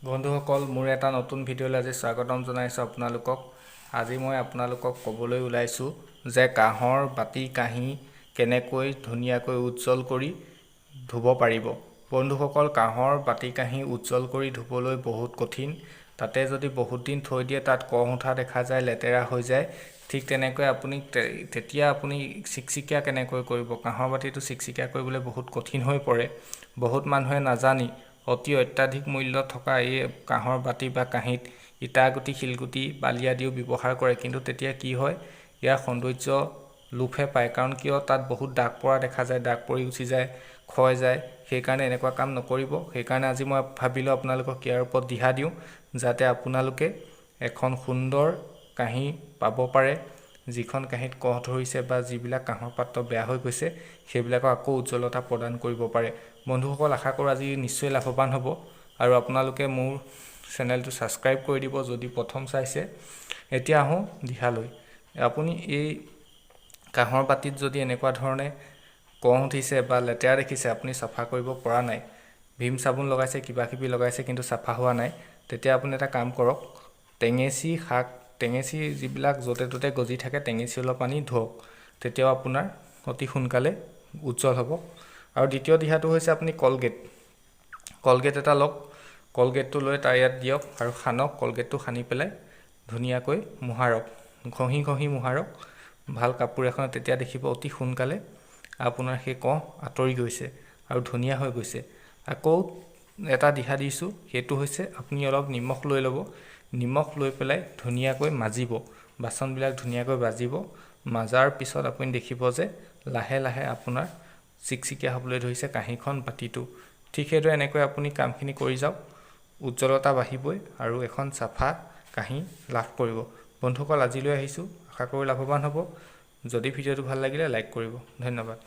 বন্ধুসকল মোৰ এটা নতুন ভিডিঅ'লৈ আজি স্বাগতম জনাইছো আপোনালোকক। আজি মই আপোনালোকক ক'বলৈ ওলাইছো যে কাঁহৰ বাতি কাঁহী কেনেকৈ ধুনীয়াকৈ উজ্জ্বল কৰি ধুব পাৰিব। বন্ধুসকল, কাঁহৰ বাতি কাঁহী উজ্জ্বল কৰি ধুবলৈ বহুত কঠিন। তাতে যদি বহুত দিন থৈ দিয়ে তাত কহ উঠা দেখা যায়, লেতেৰা হৈ যায়। ঠিক তেনেকৈ তেতিয়া আপুনি চিকচিকিয়া কেনেকৈ কৰিব? কাঁহৰ বাতিটো চিকচিকিয়া কৰিবলৈ বহুত কঠিন হৈ পৰে। বহুত মানুহে নাজানি অতি অত্যাধিক মূল্য থকা এই কাঁহৰ বাতি বা কাঁহীত ইটাগুটি, শিলগুটি, বালি আদিও ব্যৱহাৰ কৰে। কিন্তু তেতিয়া কি হয়, ইয়াৰ সৌন্দৰ্য লোপহে পায়। কাৰণ কিয়, তাত বহুত দাগ পৰা দেখা যায়, দাগ পৰি গুচি যায়, ক্ষয় যায়। সেইকাৰণে এনেকুৱা কাম নকৰিব। সেইকাৰণে আজি মই ভাবিলোঁ আপোনালোকক ইয়াৰ ওপৰত দিহা দিওঁ, যাতে আপোনালোকে এখন সুন্দৰ কাঁহী পাব পাৰে, যিখন কাঁহীত কহ ধৰিছে বা যিবিলাক কাঁহৰ পাত্ৰ বেয়া হৈ গৈছে সেইবিলাকক আকৌ উজ্জ্বলতা প্ৰদান কৰিব পাৰে। বন্ধুসকল, আশা কৰোঁ আজি নিশ্চয় লাভৱান হ'ব আৰু আপোনালোকে মোৰ চেনেলটো ছাবস্ক্ৰাইব কৰি দিব যদি প্ৰথম চাইছে। এতিয়া আহোঁ দিহালৈ। আপুনি এই কাঁহৰ বাতিত যদি এনেকুৱা ধৰণে কহ উঠিছে বা লেতেৰা দেখিছে, আপুনি চাফা কৰিব পৰা নাই, ভীম চাবোন লগাইছে, কিবাকিবি লগাইছে কিন্তু চাফা হোৱা নাই, তেতিয়া আপুনি এটা কাম কৰক, টেঙেচি যিবিলাক য'তে ত'তে গজি থাকে, টেঙেচি অলপ আনি ধুৱক। তেতিয়াও আপোনাৰ অতি সোনকালে উজ্জ্বল হ'ব। আৰু দ্বিতীয় দিহাটো হৈছে আপুনি কলগেট এটা লওক। কলগেটটো লৈ তাৰ ইয়াত দিয়ক আৰু সানক। কলগেটটো সানি পেলাই ধুনীয়াকৈ মোহাৰক, ঘঁহি মোহাৰক ভাল কাপোৰ এখনত। তেতিয়া দেখিব অতি সোনকালে আপোনাৰ সেই কহ আঁতৰি গৈছে আৰু ধুনীয়া হৈ গৈছে। আকৌ এটা দিহা দিছোঁ, সেইটো হৈছে আপুনি অলপ নিমখ লৈ ল'ব। নিমখ লৈ পেলাই ধুনীয়াকৈ মাজিব, বাচনবিলাক ধুনীয়াকৈ মাজিব। মাজাৰ পিছত আপুনি দেখিব যে লাহে লাহে আপোনাৰ চিকচিকীয়া হ'বলৈ ধৰিছে কাঁহীখন, বাতিটো। ঠিক সেইদৰে এনেকৈ আপুনি কামখিনি কৰি যাওক, উজ্জ্বলতা বাঢ়িবই আৰু এখন চাফা কাঁহী লাভ কৰিব। বন্ধুসকল, আজিলৈ আহিছোঁ, আশা কৰোঁ লাভৱান হ'ব। যদি ভিডিঅ'টো ভাল লাগিলে লাইক কৰিব। ধন্যবাদ।